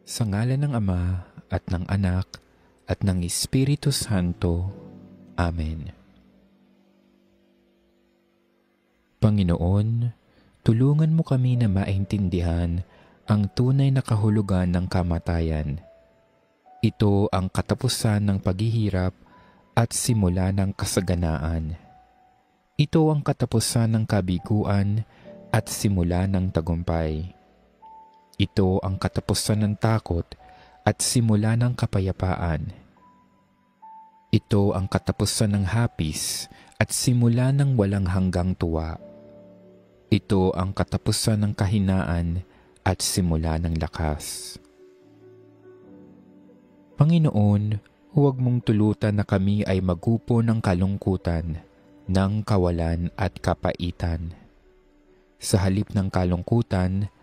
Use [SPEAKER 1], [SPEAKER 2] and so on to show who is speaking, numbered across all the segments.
[SPEAKER 1] Sa ngalan ng Ama at ng Anak at ng Espiritu Santo. Amen. Panginoon, tulungan mo kami na maintindihan ang tunay na kahulugan ng kamatayan. Ito ang katapusan ng paghihirap at simula ng kasaganaan. Ito ang katapusan ng kabiguan at simula ng tagumpay. Ito ang katapusan ng takot at simula ng kapayapaan. Ito ang katapusan ng hapis at simula ng walang hanggang tuwa. Ito ang katapusan ng kahinaan at simula ng lakas. Panginoon, huwag mong tulutan na kami ay magupo ng kalungkutan, ng kawalan at kapaitan. Sa halip ng kalungkutan,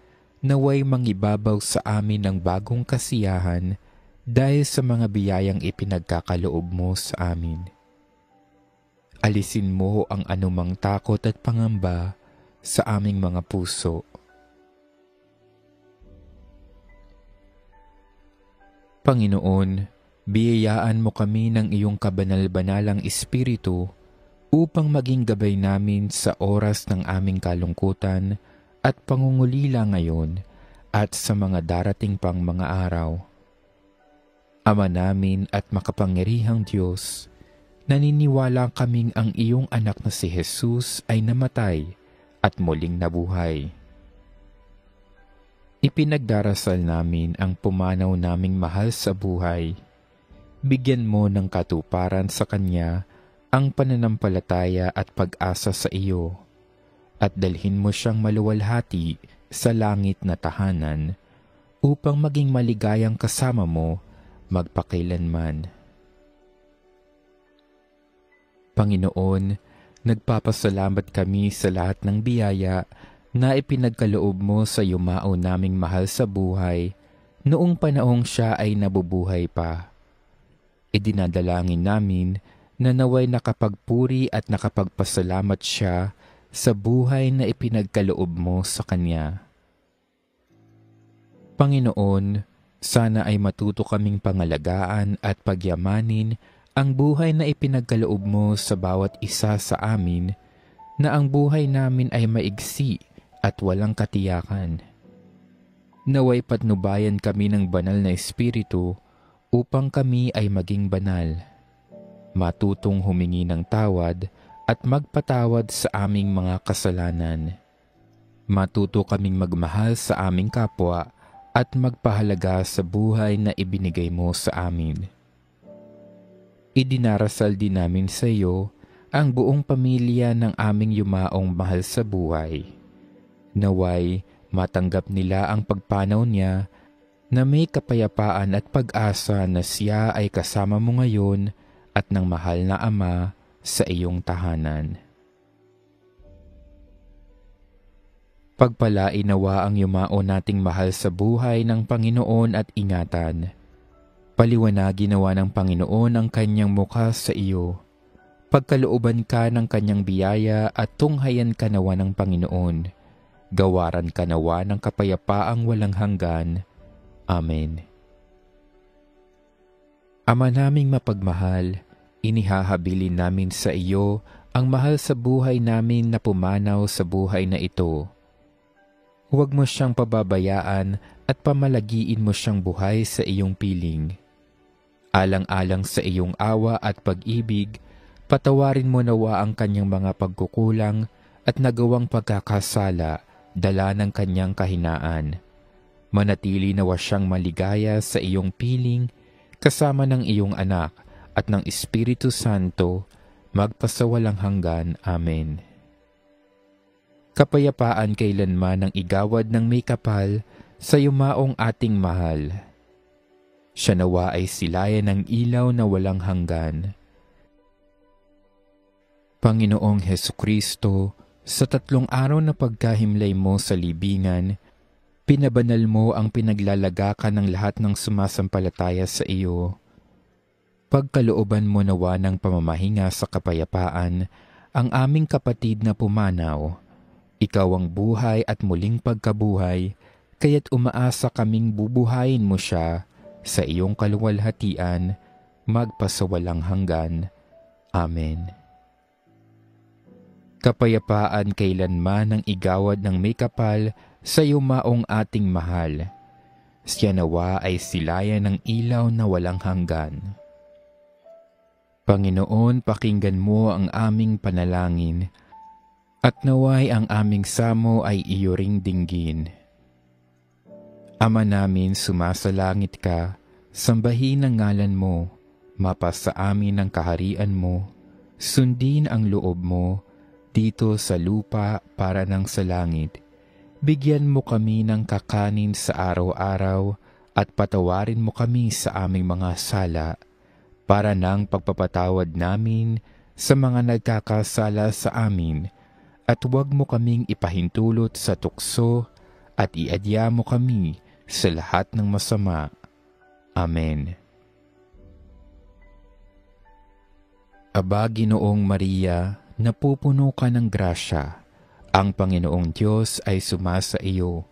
[SPEAKER 1] naway mangibabaw sa amin ng bagong kasiyahan dahil sa mga biyayang ipinagkakaloob mo sa amin. Alisin mo ang anumang takot at pangamba sa aming mga puso. Panginoon, biyayaan mo kami ng iyong kabanal-banalang Espiritu upang maging gabay namin sa oras ng aming kalungkutan at pangungulila ngayon at sa mga darating pang mga araw. Ama namin at makapangyarihang Diyos, naniniwala kaming ang iyong anak na si Jesus ay namatay at muling nabuhay. Ipinagdarasal namin ang pumanaw naming mahal sa buhay. Bigyan mo ng katuparan sa Kanya ang pananampalataya at pag-asa sa iyo, at dalhin mo siyang maluwalhati sa langit na tahanan upang maging maligayang kasama mo magpakailanman. Panginoon, nagpapasalamat kami sa lahat ng biyaya na ipinagkaloob mo sa yumao naming mahal sa buhay noong panahong siya ay nabubuhay pa. Idinadalangin namin na naway nakapagpuri at nakapagpasalamat siya sa buhay na ipinagkaloob mo sa Kanya. Panginoon, sana ay matuto kaming pangalagaan at pagyamanin ang buhay na ipinagkaloob mo sa bawat isa sa amin, na ang buhay namin ay maigsi at walang katiyakan. Naway patnubayan kami ng banal na Espiritu upang kami ay maging banal, matutong humingi ng tawad at magpatawad sa aming mga kasalanan. Matuto kaming magmahal sa aming kapwa at magpahalaga sa buhay na ibinigay mo sa amin. Idinarasal din namin sa iyo ang buong pamilya ng aming yumaong mahal sa buhay. Naway matanggap nila ang pagpanaw niya na may kapayapaan at pag-asa na siya ay kasama mo ngayon at ng mahal na Ama sa iyong tahanan. Pagpalain nawa ang yumao nating mahal sa buhay ng Panginoon at ingatan. Paliwanagin nawa ng Panginoon ang kanyang mukha sa iyo. Pagkalooban ka ng kanyang biyaya at tunghayan ka nawa ng Panginoon. Gawaran ka nawa ng kapayapaang walang hanggan. Amen. Ama naming mapagmahal, inihahabilin namin sa iyo ang mahal sa buhay namin na pumanaw sa buhay na ito. Huwag mo siyang pababayaan at pamalagiin mo siyang buhay sa iyong piling. Alang-alang sa iyong awa at pag-ibig, patawarin mo nawa ang kanyang mga pagkukulang at nagawang pagkakasala, dala ng kanyang kahinaan. Manatili nawa siyang maligaya sa iyong piling, kasama ng iyong anak at ng Espiritu Santo, magpasawalang hanggan. Amen. Kapayapaan kailanman ang igawad ng may kapal sa yumaong ating mahal. Siya nawa ay silayan ng ilaw na walang hanggan. Panginoong Hesukristo, sa 3 araw na pagkahimlay mo sa libingan, pinabanal mo ang pinaglalagakan ng lahat ng sumasampalataya sa iyo. Pagkalooban mo nawa ng pamamahinga sa kapayapaan ang aming kapatid na pumanaw. Ikaw ang buhay at muling pagkabuhay, kaya't umaasa kaming bubuhayin mo siya sa iyong kaluwalhatian, magpasawalang hanggan. Amen. Kapayapaan kailanman ang igawad ng may kapal sa yumaong ating mahal. Siya nawa ay silayan ng ilaw na walang hanggan. Panginoon, pakinggan mo ang aming panalangin, at naway ang aming samo ay iyo ring dinggin. Ama namin, sumasalangit ka, sambahin ang ngalan mo, mapasa amin ang kaharian mo, sundin ang loob mo, dito sa lupa para ng sa langit. Bigyan mo kami ng kakanin sa araw-araw at patawarin mo kami sa aming mga sala, para ng pagpapatawad namin sa mga nagkakasala sa amin, at huwag mo kaming ipahintulot sa tukso, at iadya mo kami sa lahat ng masama. Amen. Aba, Ginoong Maria, napupuno ka ng grasya. Ang Panginoong Diyos ay sumasa iyo.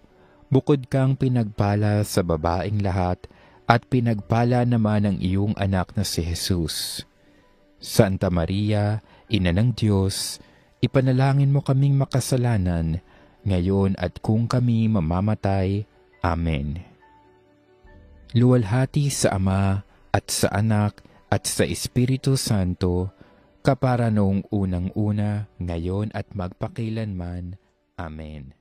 [SPEAKER 1] Bukod kang pinagpala sa babaeng lahat, at pinagpala naman ang iyong anak na si Jesus. Santa Maria, Ina ng Diyos, ipanalangin mo kaming makasalanan, ngayon at kung kami mamamatay. Amen. Luwalhati sa Ama, at sa Anak, at sa Espiritu Santo, kapara noong unang-una, ngayon at magpakilanman. Amen.